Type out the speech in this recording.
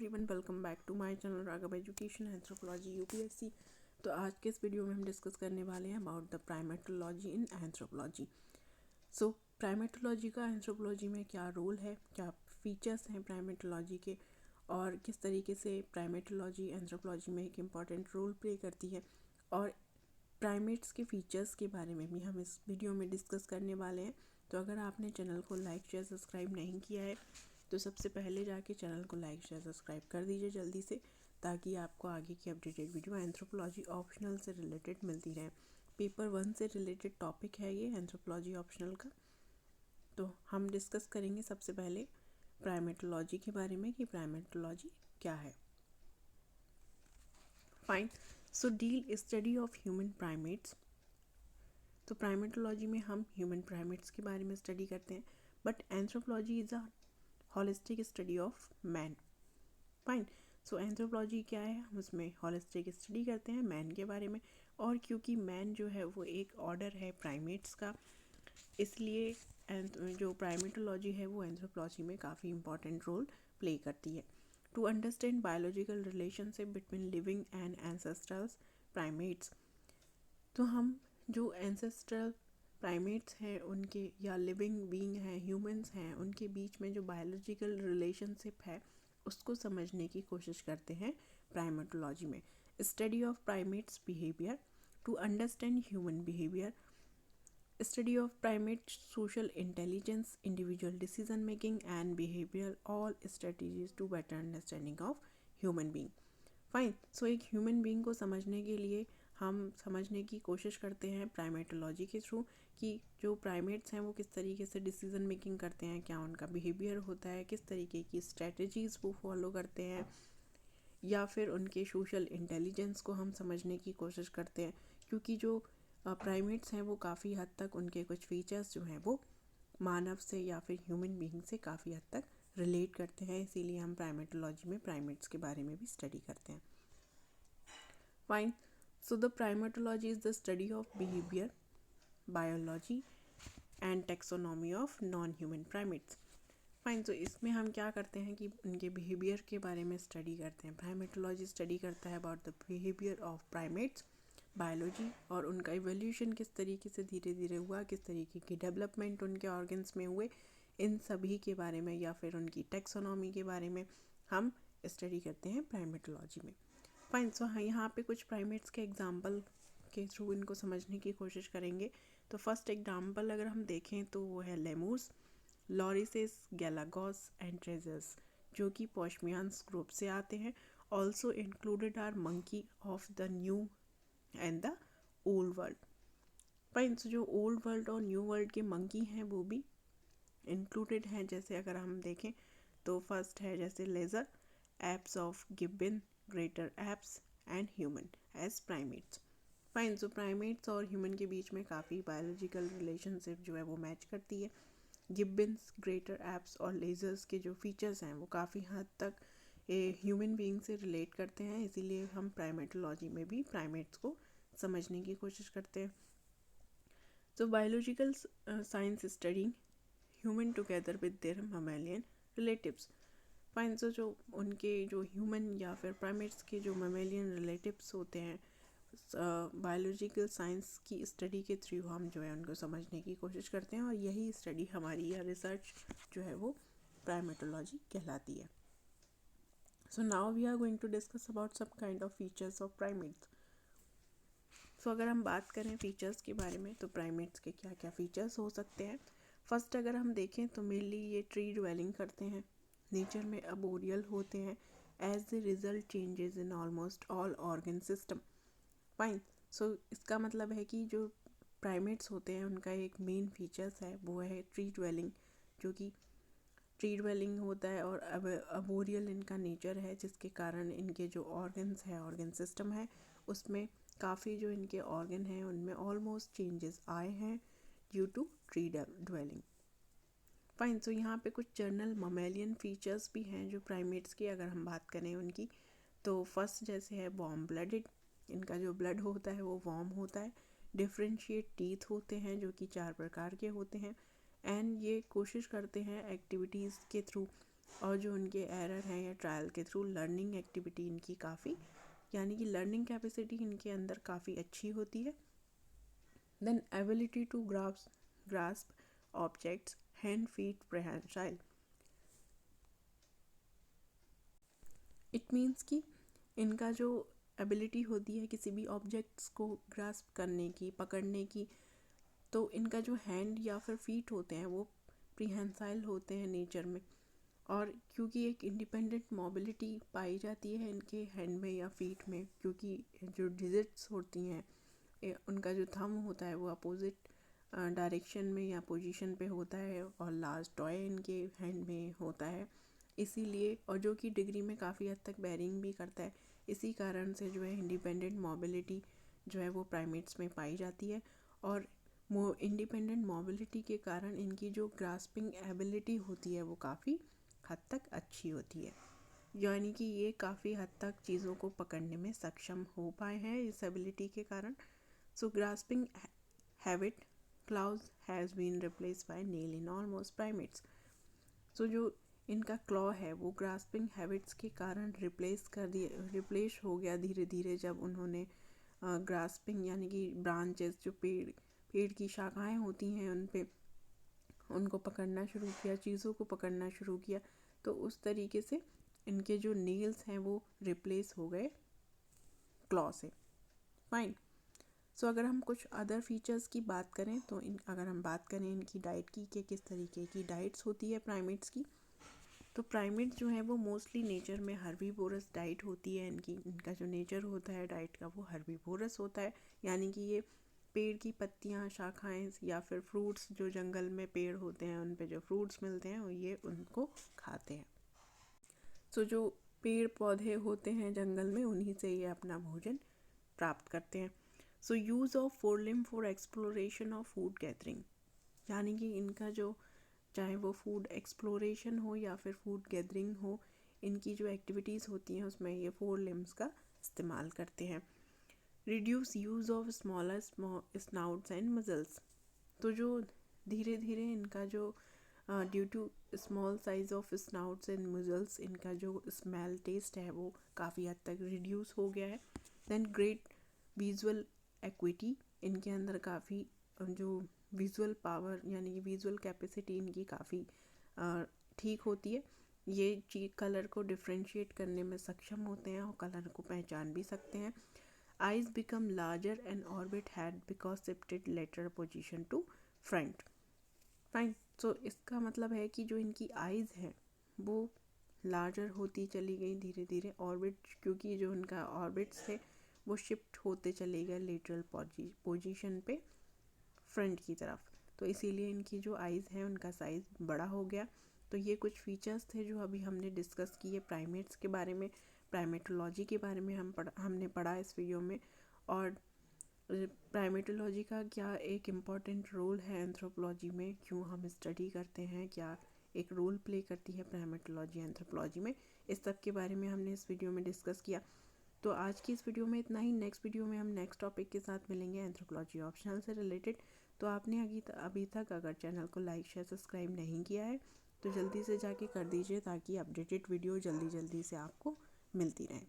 Everyone, welcome back to my channel Raghav education anthropology UPSC. तो आज के इस वीडियो में हम डिस्कस करने वाले हैं about the primatology in anthropology. So primatology का एंथ्रोपोलॉजी में क्या रोल है, क्या फीचर्स हैं प्राइमेटोलॉजी के, और किस तरीके से प्राइमेटोलॉजी एंथ्रोपोलॉजी में एक इम्पॉर्टेंट रोल प्ले करती है, और प्राइमेट्स के फीचर्स के बारे में भी हम इस वीडियो में डिस्कस करने वाले हैं। तो अगर आपने चैनल को लाइक शेयर सब्सक्राइब नहीं किया है तो सबसे पहले जाके चैनल को लाइक शेयर सब्सक्राइब कर दीजिए जल्दी से, ताकि आपको आगे की अपडेटेड वीडियो एंथ्रोपोलॉजी ऑप्शनल से रिलेटेड मिलती रहे। पेपर 1 से रिलेटेड टॉपिक है ये एंथ्रोपोलॉजी ऑप्शनल का। तो हम डिस्कस करेंगे सबसे पहले प्राइमेटोलॉजी के बारे में कि प्राइमेटोलॉजी क्या है। Fine. So deal study of human primates. तो प्राइमेटोलॉजी में हम ह्यूमन प्राइमेट्स के बारे में स्टडी करते हैं, but anthropology is a holistic study of man. Fine. So anthropology क्या है, हम उसमें होलिस्टिक स्टडी करते हैं मैन के बारे में। और क्योंकि मैन जो है वो एक ऑर्डर है प्राइमेट्स का, इसलिए जो प्राइमेटोलॉजी है वो एंथ्रोपोलॉजी में काफ़ी इंपॉर्टेंट रोल प्ले करती है। To understand biological relationship between living and ancestral primates. तो हम जो एंसेस्ट्रल प्राइमेट्स हैं उनके, या लिविंग बीइंग हैं, ह्यूमंस हैं, उनके बीच में जो बायोलॉजिकल रिलेशनशिप है उसको समझने की कोशिश करते हैं प्राइमेटोलॉजी में। Study of primates behaviour. To understand human behaviour. Study of primates social intelligence, individual decision making and behaviour, all strategies to better understanding of human being. Fine. So एक human being को समझने के लिए हम समझने की कोशिश करते हैं प्राइमेटोलॉजी के थ्रू कि जो प्राइमेट्स हैं वो किस तरीके से डिसीजन मेकिंग करते हैं, क्या उनका बिहेवियर होता है, किस तरीके की स्ट्रेटजीज़ वो फॉलो करते हैं, या फिर उनके सोशल इंटेलिजेंस को हम समझने की कोशिश करते हैं। क्योंकि जो प्राइमेट्स हैं वो काफ़ी हद तक उनके कुछ फीचर्स जो हैं वो मानव से या फिर ह्यूमन बीइंग से काफ़ी हद तक रिलेट करते हैं, इसीलिए हम प्राइमेटोलॉजी में प्राइमेट्स के बारे में भी स्टडी करते हैं। Fine. So the primatology is the study of behavior, biology and taxonomy of non-human primates. Fine. तो इसमें हम क्या करते हैं कि उनके बिहेवियर के बारे में स्टडी करते हैं। प्राइमेटोलॉजी स्टडी करता है about the behaviour of primates, biology, और उनका इवोल्यूशन किस तरीके से धीरे धीरे हुआ, किस तरीके की डेवलपमेंट उनके ऑर्गन्स में हुए, इन सभी के बारे में, या फिर उनकी टैक्सोनॉमी के बारे में हम स्टडी करते हैं प्राइमेटोलॉजी में। फाइन। सो हाँ, यहाँ पे कुछ प्राइमेट्स के एग्जाम्पल के थ्रू इनको समझने की कोशिश करेंगे। तो फर्स्ट एग्जाम्पल अगर हम देखें तो वो है लेमूर्स, लॉरिसेस, गैलागोस एंड ट्रेजर्स, जो कि पॉशमियान्स ग्रुप से आते हैं। Also included are monkey of the new and the old world. Fine. So जो ओल्ड वर्ल्ड और न्यू वर्ल्ड के मंकी हैं वो भी इंक्लूडेड हैं। जैसे अगर हम देखें तो फर्स्ट है जैसे lesser, apes of gibbon, greater apes and human as primates. Fine. So primates और ह्यूमन के बीच में काफ़ी बायोलॉजिकल रिलेशनशिप जो है वो मैच करती है। गिब्बन्स, ग्रेटर एप्स और लेजर्स के जो फीचर्स हैं वो काफ़ी हद तक ह्यूमन बीइंग से रिलेट करते हैं, इसीलिए हम प्राइमेटोलॉजी में भी प्राइमेट्स को समझने की कोशिश करते हैं। So biological science studying human together with their mammalian relatives. Fine. So जो उनके जो ह्यूमन या फिर प्राइमेट्स के जो ममेलियन रिलेटिव्स होते हैं, बायोलॉजिकल साइंस की स्टडी के थ्रू हम जो है उनको समझने की कोशिश करते हैं, और यही स्टडी हमारी या रिसर्च जो है वो प्राइमेटोलॉजी कहलाती है। So now we are going to discuss about some kind of features of primates. So अगर हम बात करें फीचर्स के बारे में तो प्राइमेट्स के क्या क्या फीचर्स हो सकते हैं। फर्स्ट अगर हम देखें तो मेनली ये ट्री ड्वेलिंग करते हैं, नेचर में अबोरियल होते हैं, as the result changes in almost all organ system. Fine. So इसका मतलब है कि जो प्राइमेट्स होते हैं उनका एक मेन फीचर्स है वो है ट्री ड्वेलिंग, जो कि ट्री ड्वेलिंग होता है, और अबोरियल इनका नेचर है, जिसके कारण इनके जो ऑर्गन्स है, ऑर्गन सिस्टम है, उसमें काफ़ी जो इनके ऑर्गन हैं उनमें ऑलमोस्ट चेंजेस आए हैं due to tree dwelling. Fine. So यहाँ पे कुछ जर्नल ममेलियन फीचर्स भी हैं जो प्राइमेट्स की अगर हम बात करें उनकी, तो फर्स्ट जैसे है वार्म ब्लडेड, इनका जो ब्लड होता है वो वार्म होता है। डिफरेंशिएट टीथ होते हैं जो कि 4 प्रकार के होते हैं, एंड ये कोशिश करते हैं एक्टिविटीज़ के थ्रू और जो उनके एरर हैं या ट्रायल के थ्रू लर्निंग एक्टिविटी इनकी काफ़ी, यानी कि लर्निंग कैपेसिटी इनके अंदर काफ़ी अच्छी होती है। Then ability to grasp objects, hand feet prehensile. It means कि इनका जो एबिलिटी होती है किसी भी ऑब्जेक्ट्स को ग्रास्प करने की, पकड़ने की, तो इनका जो हैंड या फिर फीट होते हैं वो प्रीहेंसाइल होते हैं नेचर में। और क्योंकि एक इंडिपेंडेंट मोबिलिटी पाई जाती है इनके हैंड में या फीट में, क्योंकि जो डिजिट्स होती हैं उनका जो थंब होता है वो अपोजिट डायरेक्शन में या पोजीशन पे होता है और लास्ट टॉय इनके हैंड में होता है, इसीलिए, और जो कि डिग्री में काफ़ी हद तक बेरिंग भी करता है, इसी कारण से जो है इंडिपेंडेंट मोबिलिटी जो है वो प्राइमेट्स में पाई जाती है। और इंडिपेंडेंट मोबिलिटी के कारण इनकी जो ग्रास्पिंग एबिलिटी होती है वो काफ़ी हद तक अच्छी होती है, यानी कि ये काफ़ी हद तक चीज़ों को पकड़ने में सक्षम हो पाए हैं इस एबिलिटी के कारण। So grasping habit claws has been replaced by nail in almost primates। So जो इनका क्लॉ है वो ग्रास्पिंग हैबिट्स के कारण रिप्लेस हो गया धीरे धीरे, जब उन्होंने ग्रास्पिंग यानी कि ब्रांचेस, जो पेड़ की शाखाएं होती हैं उन पे उनको पकड़ना शुरू किया, चीज़ों को पकड़ना शुरू किया, तो उस तरीके से इनके जो नेल्स हैं वो रिप्लेस हो गए क्लॉ से। फाइन। सो अगर हम कुछ अदर फीचर्स की बात करें तो अगर हम बात करें इनकी डाइट की कि किस तरीके की डाइट्स होती है प्राइमेट्स की, तो प्राइमेट्स जो है वो मोस्टली नेचर में हर्बीवोरस डाइट होती है इनकी। इनका जो नेचर होता है डाइट का वो हर्बीवोरस होता है, यानी कि ये पेड़ की पत्तियाँ, शाखाएं या फिर फ्रूट्स, जो जंगल में पेड़ होते हैं उन पे जो फ्रूट्स मिलते हैं ये उनको खाते हैं। सो जो पेड़ पौधे होते हैं जंगल में उन्हीं से ये अपना भोजन प्राप्त करते हैं। So use of forelimb for exploration of food gathering, यानी कि इनका जो चाहे वो फूड एक्सप्लोरेशन हो या फिर फूड गैदरिंग हो, इनकी जो एक्टिविटीज़ होती हैं उसमें ये 4 लिम्स का इस्तेमाल करते हैं। Reduce use of smaller snouts and muzzles, तो जो धीरे धीरे इनका जो due to small size of snouts and muzzles इनका जो स्मेल टेस्ट है वो काफ़ी हद तक रिड्यूस हो गया है। देन ग्रेट विजुअल एक्विटी, इनके अंदर काफ़ी जो विजुअल पावर यानी कि विजुअल कैपेसिटी इनकी काफ़ी ठीक होती है। ये कलर को डिफ्रेंशिएट करने में सक्षम होते हैं और कलर को पहचान भी सकते हैं। Eyes become larger and orbit had because shifted later position to front. Fine. So इसका मतलब है कि जो इनकी आइज़ हैं वो लार्जर होती चली गई धीरे धीरे, ऑर्बिट, क्योंकि जो उनका ऑर्बिट्स थे वो शिफ्ट होते चले गए लेटरल पोजीशन पे फ्रंट की तरफ, तो इसीलिए इनकी जो आइज़ हैं उनका साइज़ बड़ा हो गया। तो ये कुछ फीचर्स थे जो अभी हमने डिस्कस किए प्राइमेट्स के बारे में, प्राइमेटोलॉजी के बारे में हमने पढ़ा इस वीडियो में। और प्राइमेटोलॉजी का क्या एक इम्पॉर्टेंट रोल है एंथ्रोपोलॉजी में, क्यों हम स्टडी करते हैं, क्या एक रोल प्ले करती है प्राइमेटोलॉजी एंथ्रोपोलॉजी में, इस सब के बारे में हमने इस वीडियो में डिस्कस किया। तो आज की इस वीडियो में इतना ही। नेक्स्ट वीडियो में हम नेक्स्ट टॉपिक के साथ मिलेंगे एंथ्रोपोलॉजी ऑप्शनल से रिलेटेड। तो आपने अभी तक अगर चैनल को लाइक शेयर सब्सक्राइब नहीं किया है तो जल्दी से जाके कर दीजिए, ताकि अपडेटेड वीडियो जल्दी से आपको मिलती रहे।